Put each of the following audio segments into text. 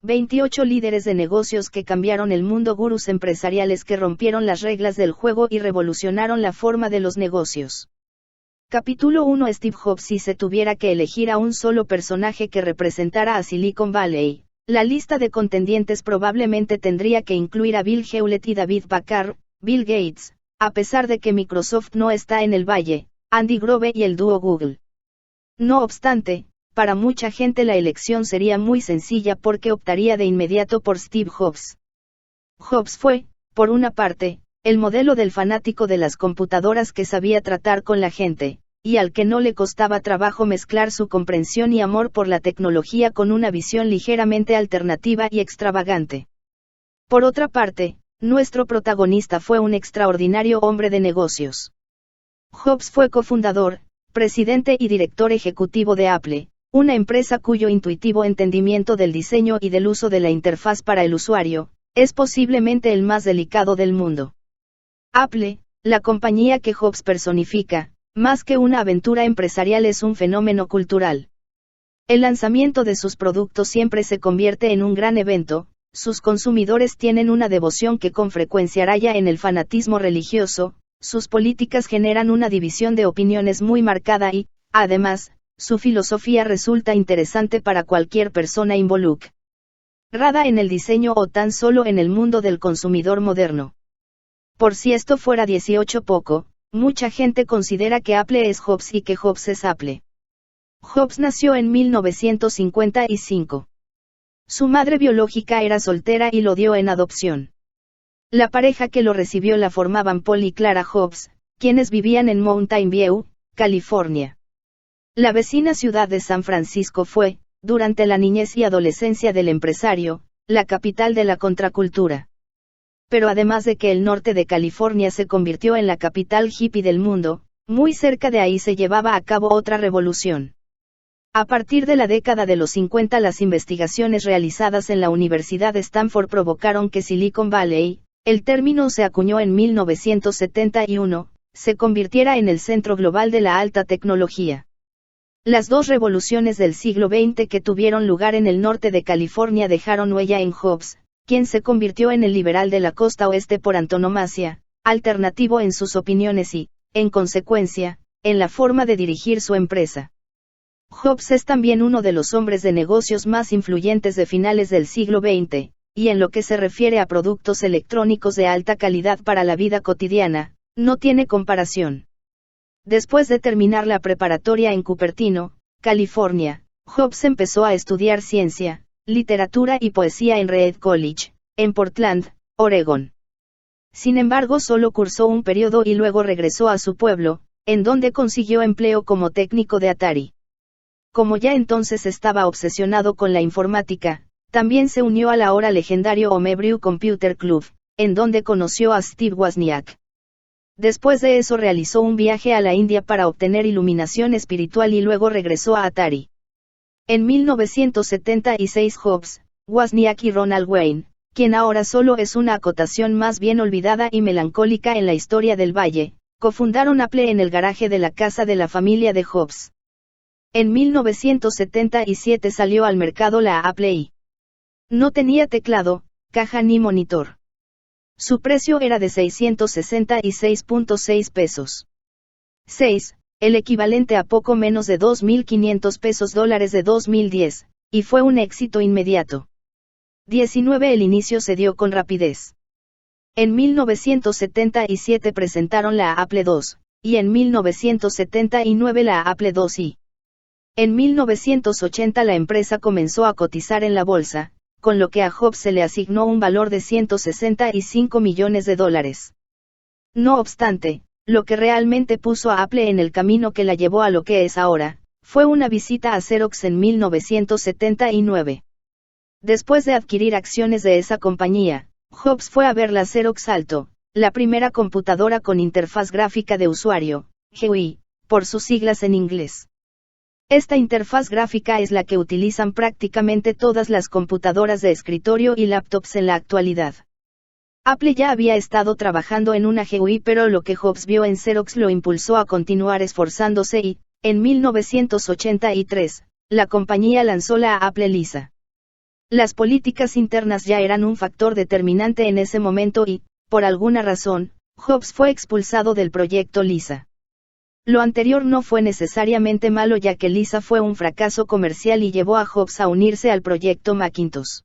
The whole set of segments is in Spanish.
28 líderes de negocios que cambiaron el mundo, gurús empresariales que rompieron las reglas del juego y revolucionaron la forma de los negocios. Capítulo 1. Steve Jobs. Si se tuviera que elegir a un solo personaje que representara a Silicon Valley, la lista de contendientes probablemente tendría que incluir a Bill Hewlett y David Packard. Bill Gates, a pesar de que Microsoft no está en el valle, Andy Grove y el dúo Google. No obstante, para mucha gente la elección sería muy sencilla porque optaría de inmediato por Steve Jobs. Jobs fue, por una parte, el modelo del fanático de las computadoras que sabía tratar con la gente, y al que no le costaba trabajo mezclar su comprensión y amor por la tecnología con una visión ligeramente alternativa y extravagante. Por otra parte, nuestro protagonista fue un extraordinario hombre de negocios. Jobs fue cofundador, presidente y director ejecutivo de Apple, una empresa cuyo intuitivo entendimiento del diseño y del uso de la interfaz para el usuario, es posiblemente el más delicado del mundo. Apple, la compañía que Jobs personifica, más que una aventura empresarial es un fenómeno cultural. El lanzamiento de sus productos siempre se convierte en un gran evento, sus consumidores tienen una devoción que con frecuencia raya en el fanatismo religioso, sus políticas generan una división de opiniones muy marcada y, además, su filosofía resulta interesante para cualquier persona involucrada en el diseño o tan solo en el mundo del consumidor moderno. Por si esto fuera 18 poco, mucha gente considera que Apple es Jobs y que Jobs es Apple. Jobs nació en 1955. Su madre biológica era soltera y lo dio en adopción. La pareja que lo recibió la formaban Paul y Clara Jobs, quienes vivían en Mountain View, California. La vecina ciudad de San Francisco fue, durante la niñez y adolescencia del empresario, la capital de la contracultura. Pero además de que el norte de California se convirtió en la capital hippie del mundo, muy cerca de ahí se llevaba a cabo otra revolución. A partir de la década de los 50 las investigaciones realizadas en la Universidad de Stanford provocaron que Silicon Valley, el término se acuñó en 1971, se convirtiera en el centro global de la alta tecnología. Las dos revoluciones del siglo XX que tuvieron lugar en el norte de California dejaron huella en Jobs, quien se convirtió en el liberal de la costa oeste por antonomasia, alternativo en sus opiniones y, en consecuencia, en la forma de dirigir su empresa. Jobs es también uno de los hombres de negocios más influyentes de finales del siglo XX, y en lo que se refiere a productos electrónicos de alta calidad para la vida cotidiana, no tiene comparación. Después de terminar la preparatoria en Cupertino, California, Jobs empezó a estudiar ciencia, literatura y poesía en Reed College, en Portland, Oregón. Sin embargo, solo cursó un periodo y luego regresó a su pueblo, en donde consiguió empleo como técnico de Atari. Como ya entonces estaba obsesionado con la informática, también se unió al ahora legendario Homebrew Computer Club, en donde conoció a Steve Wozniak. Después de eso realizó un viaje a la India para obtener iluminación espiritual y luego regresó a Atari. En 1976 Jobs, Wozniak y Ronald Wayne, quien ahora solo es una acotación más bien olvidada y melancólica en la historia del valle, cofundaron Apple en el garaje de la casa de la familia de Jobs. En 1977 salió al mercado la Apple I. No tenía teclado, caja ni monitor. Su precio era de $666.6 pesos. 6, el equivalente a poco menos de $2.500 de 2010, y fue un éxito inmediato. 19 El inicio se dio con rapidez. En 1977 presentaron la Apple II, y en 1979 la Apple IIe. En 1980 la empresa comenzó a cotizar en la bolsa, con lo que a Jobs se le asignó un valor de $165 millones. No obstante, lo que realmente puso a Apple en el camino que la llevó a lo que es ahora, fue una visita a Xerox en 1979. Después de adquirir acciones de esa compañía, Jobs fue a ver la Xerox Alto, la primera computadora con interfaz gráfica de usuario, GUI, por sus siglas en inglés. Esta interfaz gráfica es la que utilizan prácticamente todas las computadoras de escritorio y laptops en la actualidad. Apple ya había estado trabajando en una GUI, pero lo que Jobs vio en Xerox lo impulsó a continuar esforzándose y, en 1983, la compañía lanzó la Apple Lisa. Las políticas internas ya eran un factor determinante en ese momento y, por alguna razón, Jobs fue expulsado del proyecto Lisa. Lo anterior no fue necesariamente malo ya que Lisa fue un fracaso comercial y llevó a Jobs a unirse al proyecto Macintosh.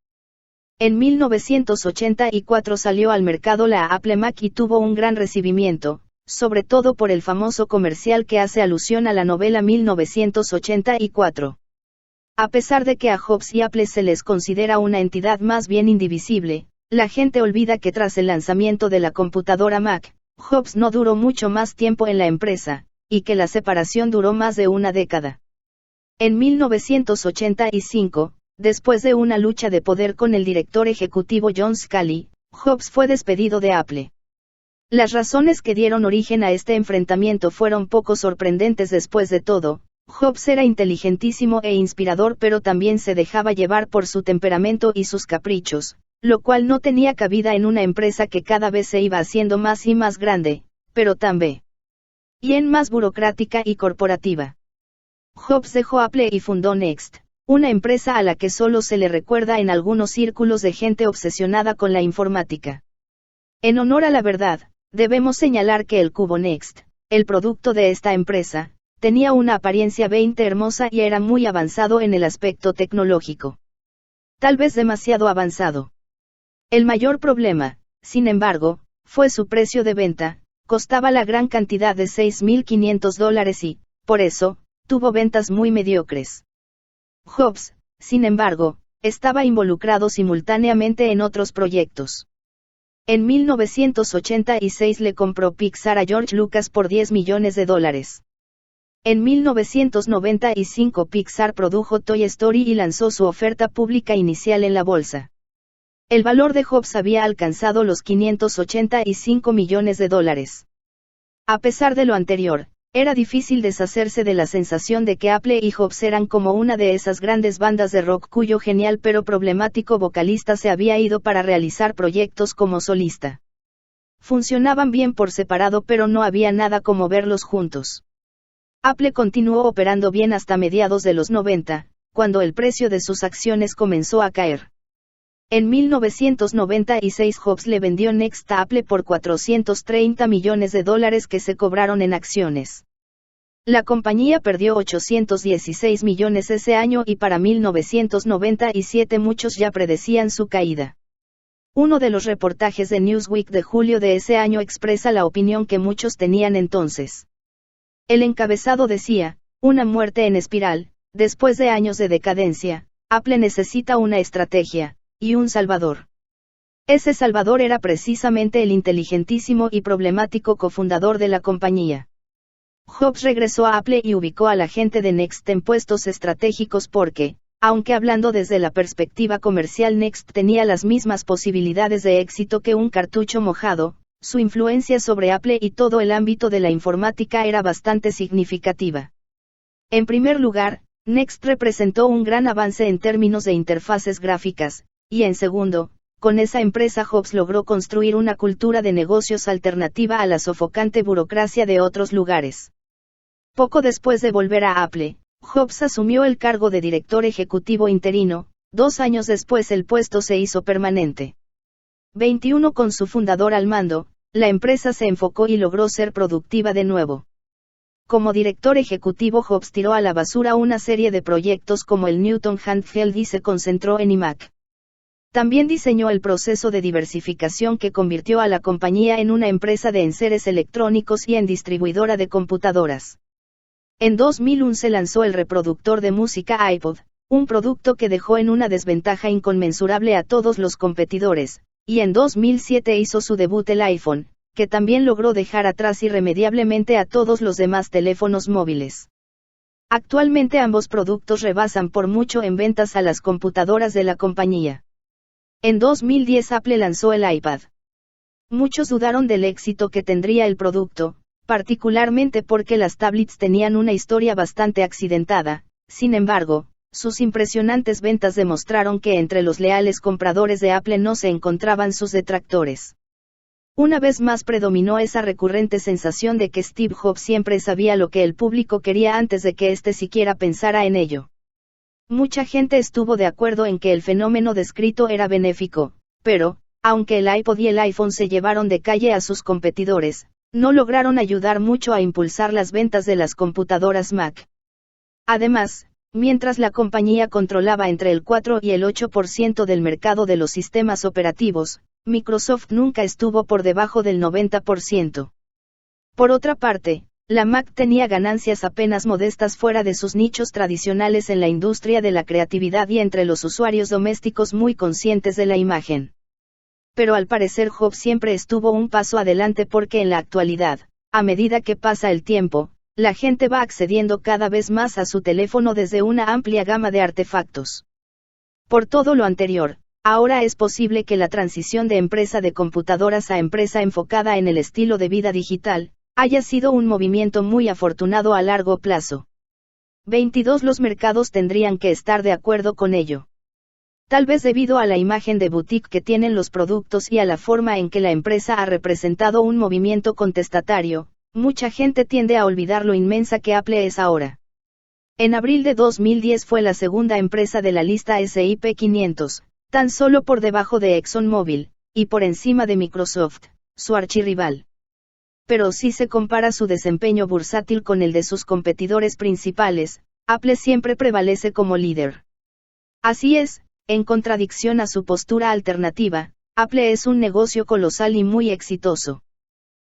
En 1984 salió al mercado la Apple Mac y tuvo un gran recibimiento, sobre todo por el famoso comercial que hace alusión a la novela 1984. A pesar de que a Jobs y Apple se les considera una entidad más bien indivisible, la gente olvida que tras el lanzamiento de la computadora Mac, Jobs no duró mucho más tiempo en la empresa, y que la separación duró más de una década. En 1985, después de una lucha de poder con el director ejecutivo John Sculley, Jobs fue despedido de Apple. Las razones que dieron origen a este enfrentamiento fueron poco sorprendentes después de todo. Jobs era inteligentísimo e inspirador pero también se dejaba llevar por su temperamento y sus caprichos, lo cual no tenía cabida en una empresa que cada vez se iba haciendo más y más grande, pero también más burocrática y corporativa. Jobs dejó Apple y fundó Next, una empresa a la que solo se le recuerda en algunos círculos de gente obsesionada con la informática. En honor a la verdad, debemos señalar que el cubo Next, el producto de esta empresa, tenía una apariencia bastante hermosa y era muy avanzado en el aspecto tecnológico. Tal vez demasiado avanzado. El mayor problema, sin embargo, fue su precio de venta, costaba la gran cantidad de $6.500 y, por eso, tuvo ventas muy mediocres. Jobs, sin embargo, estaba involucrado simultáneamente en otros proyectos. En 1986 le compró Pixar a George Lucas por $10 millones. En 1995 Pixar produjo Toy Story y lanzó su oferta pública inicial en la bolsa. El valor de Jobs había alcanzado los $585 millones. A pesar de lo anterior, era difícil deshacerse de la sensación de que Apple y Jobs eran como una de esas grandes bandas de rock cuyo genial pero problemático vocalista se había ido para realizar proyectos como solista. Funcionaban bien por separado pero no había nada como verlos juntos. Apple continuó operando bien hasta mediados de los 90, cuando el precio de sus acciones comenzó a caer. En 1996 Jobs le vendió Next a Apple por $430 millones que se cobraron en acciones. La compañía perdió 816 millones ese año y para 1997 muchos ya predecían su caída. Uno de los reportajes de Newsweek de julio de ese año expresa la opinión que muchos tenían entonces. El encabezado decía, una muerte en espiral, después de años de decadencia, Apple necesita una estrategia, y un salvador. Ese salvador era precisamente el inteligentísimo y problemático cofundador de la compañía. Jobs regresó a Apple y ubicó a la gente de Next en puestos estratégicos porque, aunque hablando desde la perspectiva comercial Next tenía las mismas posibilidades de éxito que un cartucho mojado, su influencia sobre Apple y todo el ámbito de la informática era bastante significativa. En primer lugar, Next representó un gran avance en términos de interfaces gráficas, y en segundo, con esa empresa Jobs logró construir una cultura de negocios alternativa a la sofocante burocracia de otros lugares. Poco después de volver a Apple, Jobs asumió el cargo de director ejecutivo interino, 2 años después el puesto se hizo permanente. 21 Con su fundador al mando, la empresa se enfocó y logró ser productiva de nuevo. Como director ejecutivo Jobs tiró a la basura una serie de proyectos como el Newton Handheld y se concentró en iMac. También diseñó el proceso de diversificación que convirtió a la compañía en una empresa de enseres electrónicos y en distribuidora de computadoras. En 2001 se lanzó el reproductor de música iPod, un producto que dejó en una desventaja inconmensurable a todos los competidores, y en 2007 hizo su debut el iPhone, que también logró dejar atrás irremediablemente a todos los demás teléfonos móviles. Actualmente ambos productos rebasan por mucho en ventas a las computadoras de la compañía. En 2010 Apple lanzó el iPad. Muchos dudaron del éxito que tendría el producto, particularmente porque las tablets tenían una historia bastante accidentada. Sin embargo, sus impresionantes ventas demostraron que entre los leales compradores de Apple no se encontraban sus detractores. Una vez más predominó esa recurrente sensación de que Steve Jobs siempre sabía lo que el público quería antes de que éste siquiera pensara en ello. Mucha gente estuvo de acuerdo en que el fenómeno descrito era benéfico, pero, aunque el iPod y el iPhone se llevaron de calle a sus competidores, no lograron ayudar mucho a impulsar las ventas de las computadoras Mac. Además, mientras la compañía controlaba entre el 4 y el 8% del mercado de los sistemas operativos, Microsoft nunca estuvo por debajo del 90%. Por otra parte, la Mac tenía ganancias apenas modestas fuera de sus nichos tradicionales en la industria de la creatividad y entre los usuarios domésticos muy conscientes de la imagen. Pero al parecer Jobs siempre estuvo un paso adelante porque en la actualidad, a medida que pasa el tiempo, la gente va accediendo cada vez más a su teléfono desde una amplia gama de artefactos. Por todo lo anterior, ahora es posible que la transición de empresa de computadoras a empresa enfocada en el estilo de vida digital, haya sido un movimiento muy afortunado a largo plazo. 22 Los mercados tendrían que estar de acuerdo con ello. Tal vez debido a la imagen de boutique que tienen los productos y a la forma en que la empresa ha representado un movimiento contestatario, mucha gente tiende a olvidar lo inmensa que Apple es ahora. En abril de 2010 fue la segunda empresa de la lista S&P 500, tan solo por debajo de ExxonMobil, y por encima de Microsoft, su archirrival. Pero si se compara su desempeño bursátil con el de sus competidores principales, Apple siempre prevalece como líder. Así es, en contradicción a su postura alternativa, Apple es un negocio colosal y muy exitoso.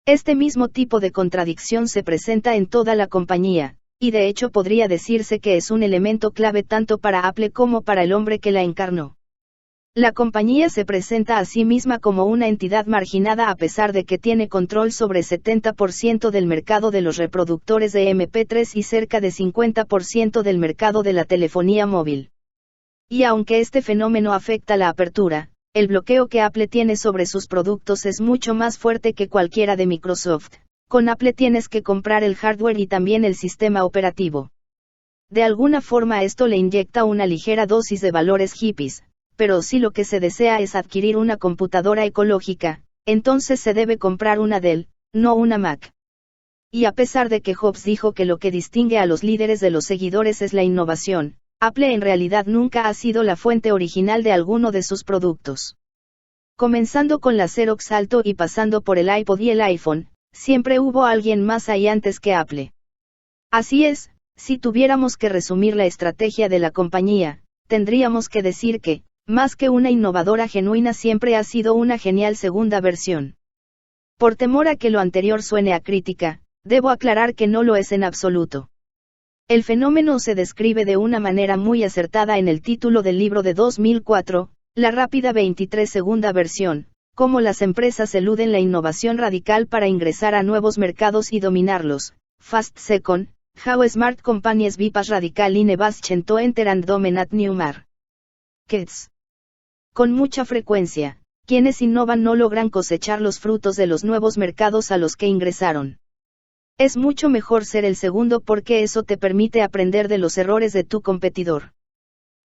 Este mismo tipo de contradicción se presenta en toda la compañía, y de hecho podría decirse que es un elemento clave tanto para Apple como para el hombre que la encarnó. La compañía se presenta a sí misma como una entidad marginada a pesar de que tiene control sobre 70% del mercado de los reproductores de MP3 y cerca de 50% del mercado de la telefonía móvil. Y aunque este fenómeno afecta la apertura, el bloqueo que Apple tiene sobre sus productos es mucho más fuerte que cualquiera de Microsoft. Con Apple tienes que comprar el hardware y también el sistema operativo. De alguna forma esto le inyecta una ligera dosis de valores hippies, pero si lo que se desea es adquirir una computadora ecológica, entonces se debe comprar una Dell, no una Mac. Y a pesar de que Jobs dijo que lo que distingue a los líderes de los seguidores es la innovación, Apple en realidad nunca ha sido la fuente original de alguno de sus productos. Comenzando con la Xerox Alto y pasando por el iPod y el iPhone, siempre hubo alguien más ahí antes que Apple. Así es, si tuviéramos que resumir la estrategia de la compañía, tendríamos que decir que, más que una innovadora genuina siempre ha sido una genial segunda versión. Por temor a que lo anterior suene a crítica, debo aclarar que no lo es en absoluto. El fenómeno se describe de una manera muy acertada en el título del libro de 2004, La rápida 23 segunda versión, cómo las empresas eluden la innovación radical para ingresar a nuevos mercados y dominarlos. Fast Second, How Smart Companies Bypass Radical Innovation to Enter and Dominate New Markets. Con mucha frecuencia, quienes innovan no logran cosechar los frutos de los nuevos mercados a los que ingresaron. Es mucho mejor ser el segundo porque eso te permite aprender de los errores de tu competidor.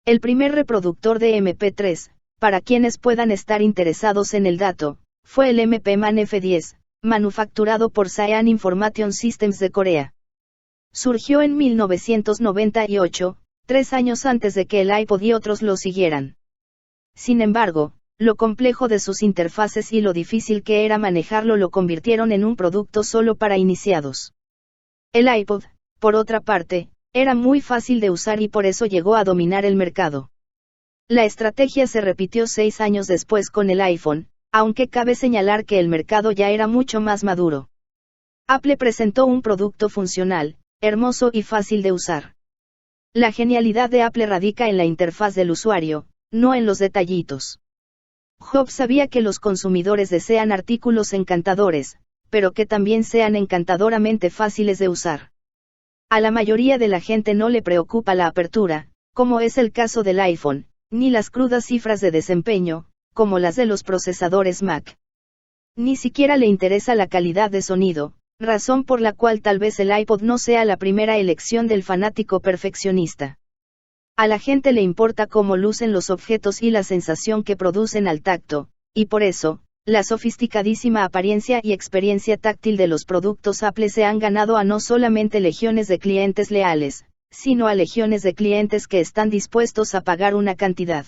El primer reproductor de MP3, para quienes puedan estar interesados en el dato, fue el MP-Man F10, manufacturado por Cyan Information Systems de Corea. Surgió en 1998, 3 años antes de que el iPod y otros lo siguieran. Sin embargo, lo complejo de sus interfaces y lo difícil que era manejarlo lo convirtieron en un producto solo para iniciados. El iPod, por otra parte, era muy fácil de usar y por eso llegó a dominar el mercado. La estrategia se repitió 6 años después con el iPhone, aunque cabe señalar que el mercado ya era mucho más maduro. Apple presentó un producto funcional, hermoso y fácil de usar. La genialidad de Apple radica en la interfaz del usuario, no en los detallitos. Jobs sabía que los consumidores desean artículos encantadores, pero que también sean encantadoramente fáciles de usar. A la mayoría de la gente no le preocupa la apertura, como es el caso del iPhone, ni las crudas cifras de desempeño, como las de los procesadores Mac. Ni siquiera le interesa la calidad de sonido, razón por la cual tal vez el iPod no sea la primera elección del fanático perfeccionista. A la gente le importa cómo lucen los objetos y la sensación que producen al tacto, y por eso, la sofisticadísima apariencia y experiencia táctil de los productos Apple se han ganado a no solamente legiones de clientes leales, sino a legiones de clientes que están dispuestos a pagar una cantidad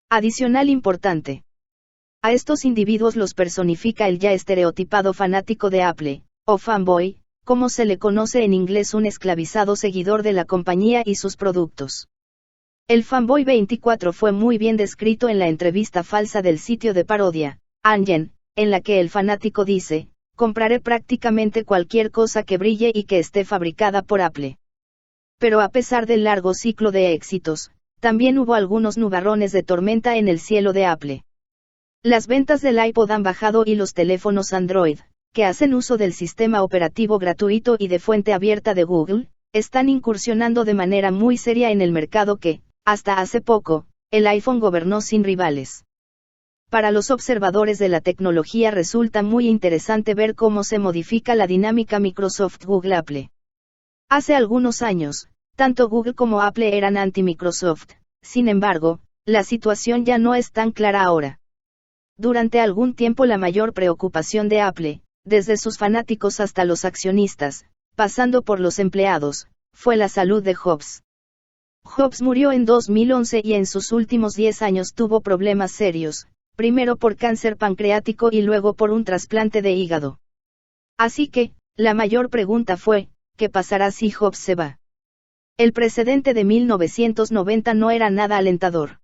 adicional importante. A estos individuos los personifica el ya estereotipado fanático de Apple, o fanboy, como se le conoce en inglés, un esclavizado seguidor de la compañía y sus productos. El fanboy 24 fue muy bien descrito en la entrevista falsa del sitio de parodia, Anjen, en la que el fanático dice: compraré prácticamente cualquier cosa que brille y que esté fabricada por Apple. Pero a pesar del largo ciclo de éxitos, también hubo algunos nubarrones de tormenta en el cielo de Apple. Las ventas del iPod han bajado y los teléfonos Android, que hacen uso del sistema operativo gratuito y de fuente abierta de Google, están incursionando de manera muy seria en el mercado que, hasta hace poco, el iPhone gobernó sin rivales. Para los observadores de la tecnología resulta muy interesante ver cómo se modifica la dinámica Microsoft-Google-Apple. Hace algunos años, tanto Google como Apple eran anti-Microsoft, sin embargo, la situación ya no es tan clara ahora. Durante algún tiempo la mayor preocupación de Apple, desde sus fanáticos hasta los accionistas, pasando por los empleados, fue la salud de Jobs. Jobs murió en 2011 y en sus últimos 10 años tuvo problemas serios, primero por cáncer pancreático y luego por un trasplante de hígado. Así que, la mayor pregunta fue, ¿qué pasará si Jobs se va? El precedente de 1990 no era nada alentador.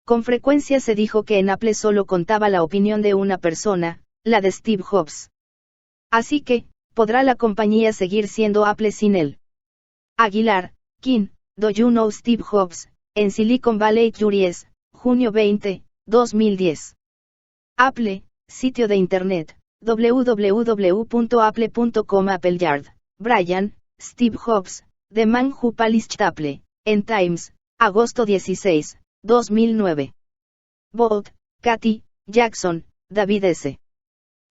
Con frecuencia se dijo que en Apple solo contaba la opinión de una persona, la de Steve Jobs. Así que, ¿podrá la compañía seguir siendo Apple sin él? Aguilar, King, Do You Know Steve Jobs, en Silicon Valley Curious, junio 20, 2010. Apple, sitio de internet, www.apple.com. Appleyard, Brian, Steve Jobs, The Man Who Polished Apple, en Times, agosto 16, 2009. Bolt, Katy, Jackson, David S.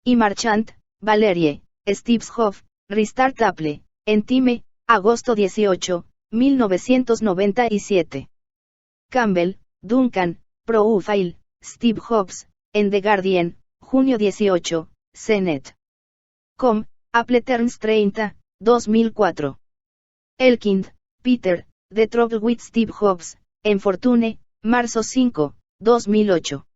y Marchant, Valerie, Steve Jobs, Restart Apple, en Time, agosto 18, 1997. Campbell, Duncan, Profile, Steve Jobs, en The Guardian, junio 18, CNET. Com, Apple Turns 30, 2004. Elkind, Peter, The Trouble with Steve Jobs, en Fortune, marzo 5, 2008.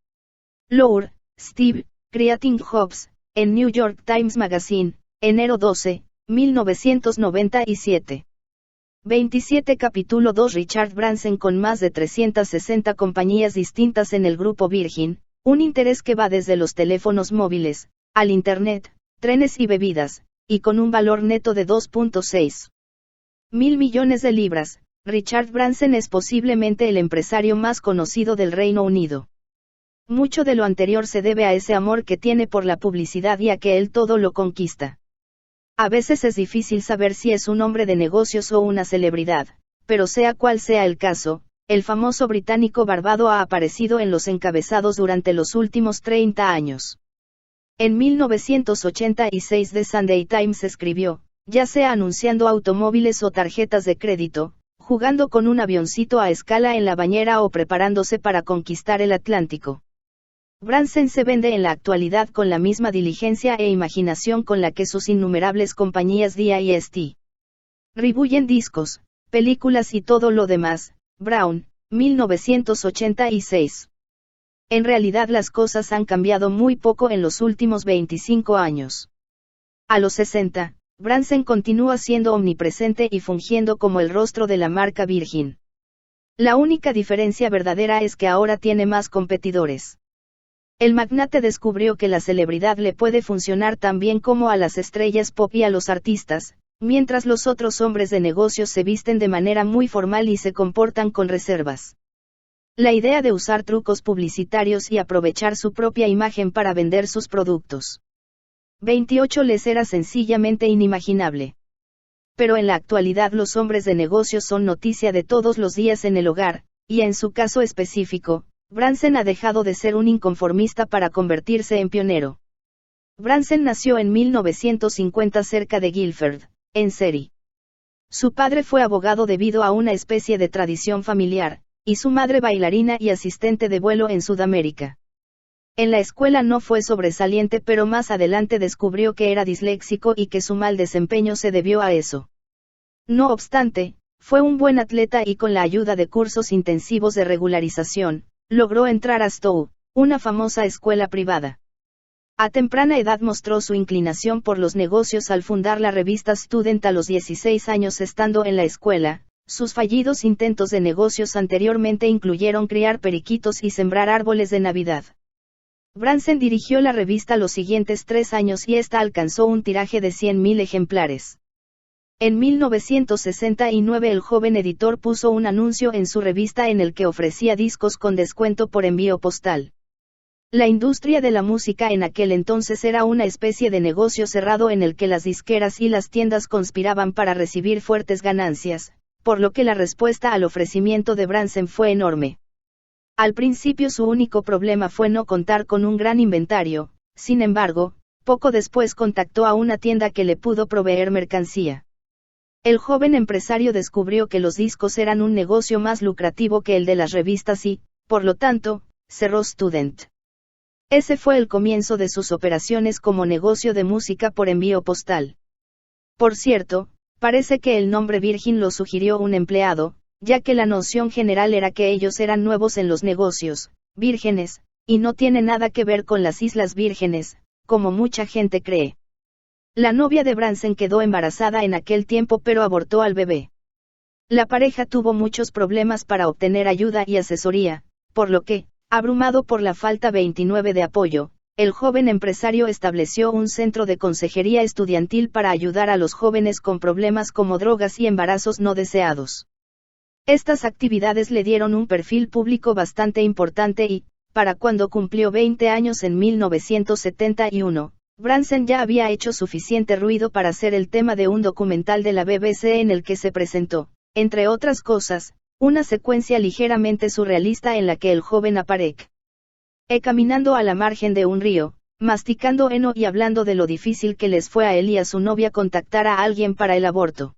Lour, Steve, Creating Jobs, en New York Times Magazine, enero 12, 1997. 27 Capítulo 2 Richard Branson con más de 360 compañías distintas en el grupo Virgin, un interés que va desde los teléfonos móviles, al Internet, trenes y bebidas, y con un valor neto de 2.6 mil millones de libras. Richard Branson es posiblemente el empresario más conocido del Reino Unido. Mucho de lo anterior se debe a ese amor que tiene por la publicidad y a que él todo lo conquista. A veces es difícil saber si es un hombre de negocios o una celebridad, pero sea cual sea el caso, el famoso británico barbado ha aparecido en los encabezados durante los últimos 30 años. En 1986 The Sunday Times escribió, ya sea anunciando automóviles o tarjetas de crédito, jugando con un avioncito a escala en la bañera o preparándose para conquistar el Atlántico. Branson se vende en la actualidad con la misma diligencia e imaginación con la que sus innumerables compañías D.I.S.T. distribuyen discos, películas y todo lo demás. Brown, 1986. En realidad las cosas han cambiado muy poco en los últimos 25 años. A los 60, Branson continúa siendo omnipresente y fungiendo como el rostro de la marca Virgin. La única diferencia verdadera es que ahora tiene más competidores. El magnate descubrió que la celebridad le puede funcionar tan bien como a las estrellas pop y a los artistas, mientras los otros hombres de negocios se visten de manera muy formal y se comportan con reservas. La idea de usar trucos publicitarios y aprovechar su propia imagen para vender sus productos 28 les era sencillamente inimaginable. Pero en la actualidad los hombres de negocios son noticia de todos los días en el hogar, y en su caso específico, Branson ha dejado de ser un inconformista para convertirse en pionero. Branson nació en 1950 cerca de Guildford, en Surrey. Su padre fue abogado debido a una especie de tradición familiar, y su madre bailarina y asistente de vuelo en Sudamérica. En la escuela no fue sobresaliente, pero más adelante descubrió que era disléxico y que su mal desempeño se debió a eso. No obstante, Fue un buen atleta y con la ayuda de cursos intensivos de regularización, logró entrar a Stowe, una famosa escuela privada. A temprana edad mostró su inclinación por los negocios al fundar la revista Student a los 16 años estando en la escuela. Sus fallidos intentos de negocios anteriormente incluyeron criar periquitos y sembrar árboles de Navidad. Branson dirigió la revista los siguientes 3 años y esta alcanzó un tiraje de 100.000 ejemplares. En 1969 el joven editor puso un anuncio en su revista en el que ofrecía discos con descuento por envío postal. La industria de la música en aquel entonces era una especie de negocio cerrado en el que las disqueras y las tiendas conspiraban para recibir fuertes ganancias, por lo que la respuesta al ofrecimiento de Branson fue enorme. Al principio su único problema fue no contar con un gran inventario, sin embargo, poco después contactó a una tienda que le pudo proveer mercancía. El joven empresario descubrió que los discos eran un negocio más lucrativo que el de las revistas y, por lo tanto, cerró Student. Ese fue el comienzo de sus operaciones como negocio de música por envío postal. Por cierto, parece que el nombre Virgin lo sugirió un empleado, ya que la noción general era que ellos eran nuevos en los negocios, vírgenes, y no tiene nada que ver con las Islas Vírgenes, como mucha gente cree. La novia de Branson quedó embarazada en aquel tiempo pero abortó al bebé. La pareja tuvo muchos problemas para obtener ayuda y asesoría, por lo que, abrumado por la falta 29 de apoyo, el joven empresario estableció un centro de consejería estudiantil para ayudar a los jóvenes con problemas como drogas y embarazos no deseados. Estas actividades le dieron un perfil público bastante importante y, para cuando cumplió 20 años en 1971, Branson ya había hecho suficiente ruido para ser el tema de un documental de la BBC en el que se presentó, entre otras cosas, una secuencia ligeramente surrealista en la que el joven aparece caminando a la margen de un río, masticando heno y hablando de lo difícil que les fue a él y a su novia contactar a alguien para el aborto.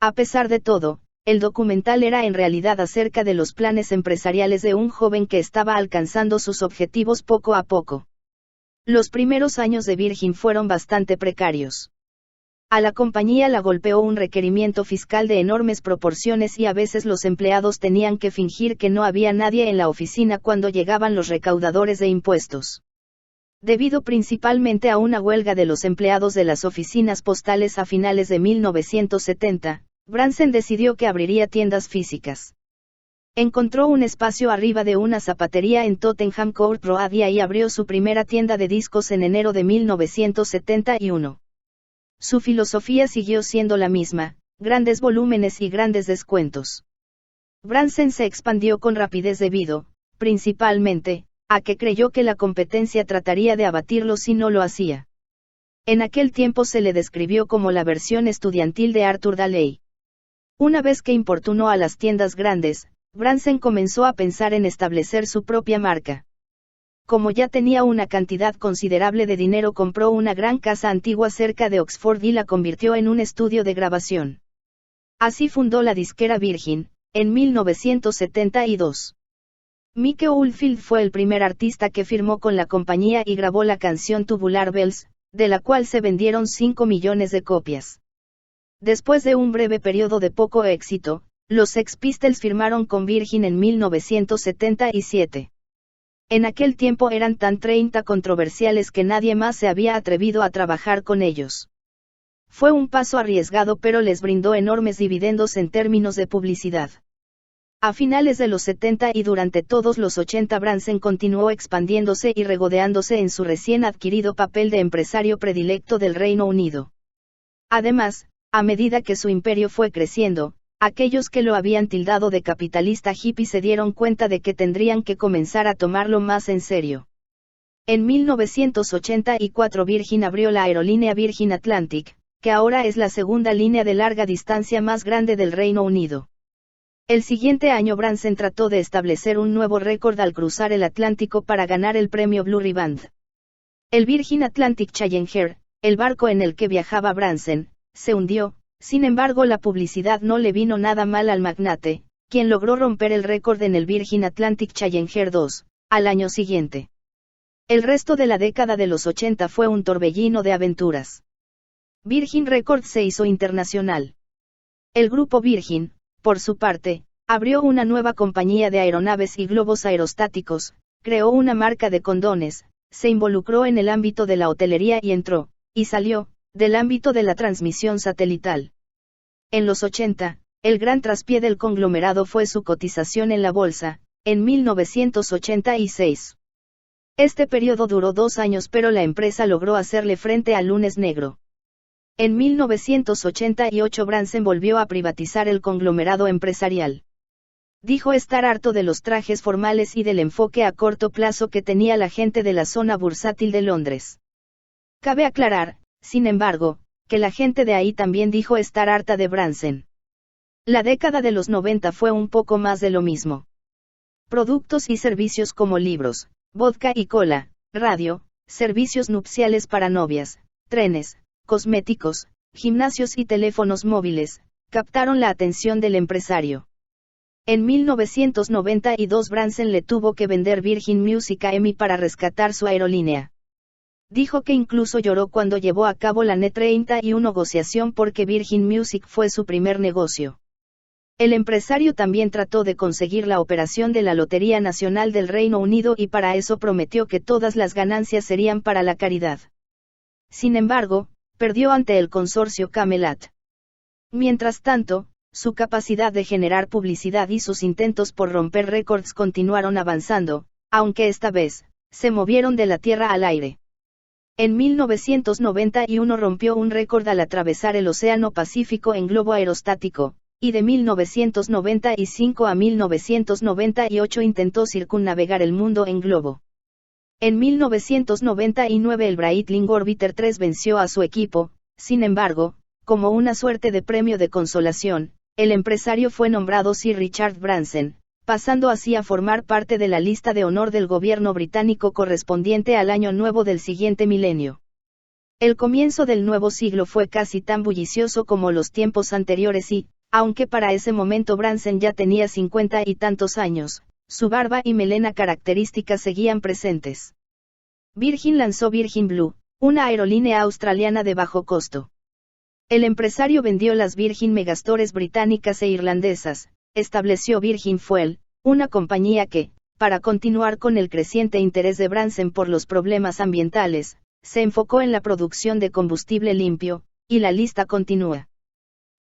A pesar de todo, el documental era en realidad acerca de los planes empresariales de un joven que estaba alcanzando sus objetivos poco a poco. Los primeros años de Virgin fueron bastante precarios. A la compañía la golpeó un requerimiento fiscal de enormes proporciones y a veces los empleados tenían que fingir que no había nadie en la oficina cuando llegaban los recaudadores de impuestos. Debido principalmente a una huelga de los empleados de las oficinas postales a finales de 1970, Branson decidió que abriría tiendas físicas. Encontró un espacio arriba de una zapatería en Tottenham Court Road y ahí abrió su primera tienda de discos en enero de 1971. Su filosofía siguió siendo la misma, grandes volúmenes y grandes descuentos. Branson se expandió con rapidez debido, principalmente, a que creyó que la competencia trataría de abatirlo si no lo hacía. En aquel tiempo se le describió como la versión estudiantil de Arthur Daley. Una vez que importunó a las tiendas grandes, Branson comenzó a pensar en establecer su propia marca. Como ya tenía una cantidad considerable de dinero, compró una gran casa antigua cerca de Oxford y la convirtió en un estudio de grabación. Así fundó la disquera Virgin, en 1972. Mike Oldfield fue el primer artista que firmó con la compañía y grabó la canción Tubular Bells, de la cual se vendieron 5 millones de copias. Después de un breve periodo de poco éxito, los Sex Pistols firmaron con Virgin en 1977. En aquel tiempo eran tan controversiales que nadie más se había atrevido a trabajar con ellos. Fue un paso arriesgado pero les brindó enormes dividendos en términos de publicidad. A finales de los 70 y durante todos los 80 Branson continuó expandiéndose y regodeándose en su recién adquirido papel de empresario predilecto del Reino Unido. Además, a medida que su imperio fue creciendo, aquellos que lo habían tildado de capitalista hippie se dieron cuenta de que tendrían que comenzar a tomarlo más en serio. En 1984 Virgin abrió la aerolínea Virgin Atlantic, que ahora es la segunda línea de larga distancia más grande del Reino Unido. El siguiente año Branson trató de establecer un nuevo récord al cruzar el Atlántico para ganar el premio Blue Riband. El Virgin Atlantic Challenger, el barco en el que viajaba Branson, se hundió. Sin embargo, la publicidad no le vino nada mal al magnate, quien logró romper el récord en el Virgin Atlantic Challenger 2, al año siguiente. El resto de la década de los 80 fue un torbellino de aventuras. Virgin Records se hizo internacional. El grupo Virgin, por su parte, abrió una nueva compañía de aeronaves y globos aerostáticos, creó una marca de condones, se involucró en el ámbito de la hotelería y entró, y salió, del ámbito de la transmisión satelital. En los 80, el gran traspié del conglomerado fue su cotización en la bolsa, en 1986. Este periodo duró 2 años, pero la empresa logró hacerle frente al lunes negro. En 1988 Branson volvió a privatizar el conglomerado empresarial. Dijo estar harto de los trajes formales y del enfoque a corto plazo que tenía la gente de la zona bursátil de Londres. Cabe aclarar, sin embargo, que la gente de ahí también dijo estar harta de Branson. La década de los 90 fue un poco más de lo mismo. Productos y servicios como libros, vodka y cola, radio, servicios nupciales para novias, trenes, cosméticos, gimnasios y teléfonos móviles, captaron la atención del empresario. En 1992 Branson le tuvo que vender Virgin Music a EMI para rescatar su aerolínea. Dijo que incluso lloró cuando llevó a cabo la Net-31 negociación porque Virgin Music fue su primer negocio. El empresario también trató de conseguir la operación de la Lotería Nacional del Reino Unido y para eso prometió que todas las ganancias serían para la caridad. Sin embargo, perdió ante el consorcio Camelot. Mientras tanto, su capacidad de generar publicidad y sus intentos por romper récords continuaron avanzando, aunque esta vez, se movieron de la tierra al aire. En 1991 rompió un récord al atravesar el Océano Pacífico en globo aerostático, y de 1995 a 1998 intentó circunnavegar el mundo en globo. En 1999 el Breitling Orbiter 3 venció a su equipo, sin embargo, como una suerte de premio de consolación, el empresario fue nombrado Sir Richard Branson, pasando así a formar parte de la lista de honor del gobierno británico correspondiente al año nuevo del siguiente milenio. El comienzo del nuevo siglo fue casi tan bullicioso como los tiempos anteriores y, aunque para ese momento Branson ya tenía 50 y tantos años, su barba y melena características seguían presentes. Virgin lanzó Virgin Blue, una aerolínea australiana de bajo costo. El empresario vendió las Virgin Megastores británicas e irlandesas, estableció Virgin Fuel, una compañía que, para continuar con el creciente interés de Branson por los problemas ambientales, se enfocó en la producción de combustible limpio, y la lista continúa.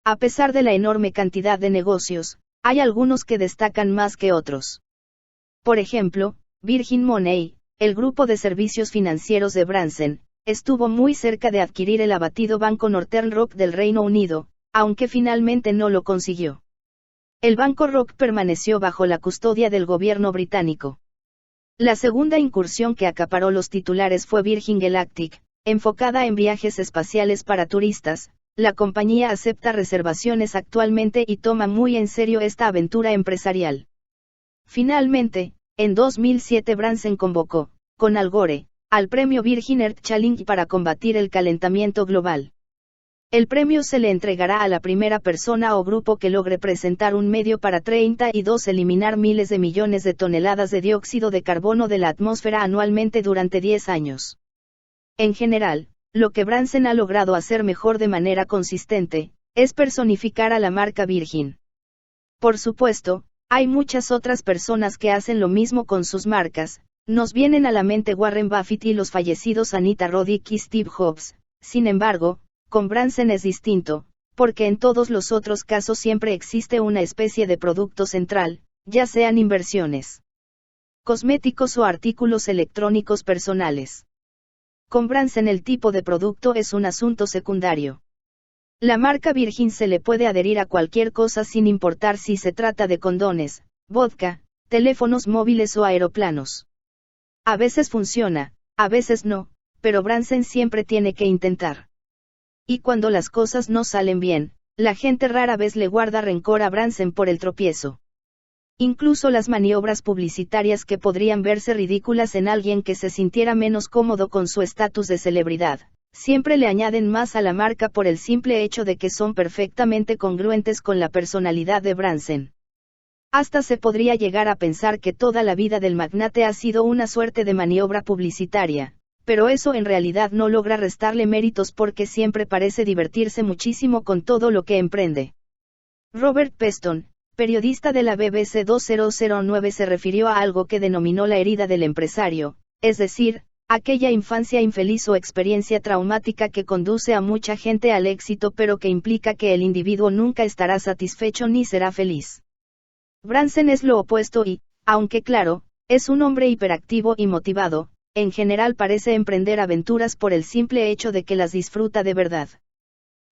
A pesar de la enorme cantidad de negocios, hay algunos que destacan más que otros. Por ejemplo, Virgin Money, el grupo de servicios financieros de Branson, estuvo muy cerca de adquirir el abatido banco Northern Rock del Reino Unido, aunque finalmente no lo consiguió. El Banco Rock permaneció bajo la custodia del gobierno británico. La segunda incursión que acaparó los titulares fue Virgin Galactic, enfocada en viajes espaciales para turistas. La compañía acepta reservaciones actualmente y toma muy en serio esta aventura empresarial. Finalmente, en 2007 Branson convocó, con Al Gore, al premio Virgin Earth Challenge para combatir el calentamiento global. El premio se le entregará a la primera persona o grupo que logre presentar un medio para 32 eliminar miles de millones de toneladas de dióxido de carbono de la atmósfera anualmente durante 10 años. En general, lo que Branson ha logrado hacer mejor de manera consistente, es personificar a la marca Virgin. Por supuesto, hay muchas otras personas que hacen lo mismo con sus marcas, nos vienen a la mente Warren Buffett y los fallecidos Anita Roddick y Steve Jobs. Sin embargo, con Branson es distinto, porque en todos los otros casos siempre existe una especie de producto central, ya sean inversiones, cosméticos o artículos electrónicos personales. Con Branson el tipo de producto es un asunto secundario. La marca Virgin se le puede adherir a cualquier cosa sin importar si se trata de condones, vodka, teléfonos móviles o aeroplanos. A veces funciona, a veces no, pero Branson siempre tiene que intentar. Y cuando las cosas no salen bien, la gente rara vez le guarda rencor a Branson por el tropiezo. Incluso las maniobras publicitarias que podrían verse ridículas en alguien que se sintiera menos cómodo con su estatus de celebridad, siempre le añaden más a la marca por el simple hecho de que son perfectamente congruentes con la personalidad de Branson. Hasta se podría llegar a pensar que toda la vida del magnate ha sido una suerte de maniobra publicitaria, pero eso en realidad no logra restarle méritos porque siempre parece divertirse muchísimo con todo lo que emprende. Robert Peston, periodista de la BBC 2009 se refirió a algo que denominó la herida del empresario, es decir, aquella infancia infeliz o experiencia traumática que conduce a mucha gente al éxito pero que implica que el individuo nunca estará satisfecho ni será feliz. Branson es lo opuesto y, aunque claro, es un hombre hiperactivo y motivado, en general parece emprender aventuras por el simple hecho de que las disfruta de verdad.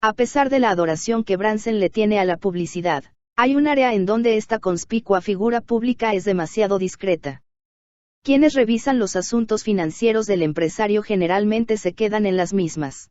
A pesar de la adoración que Branson le tiene a la publicidad, hay un área en donde esta conspicua figura pública es demasiado discreta. Quienes revisan los asuntos financieros del empresario generalmente se quedan en las mismas.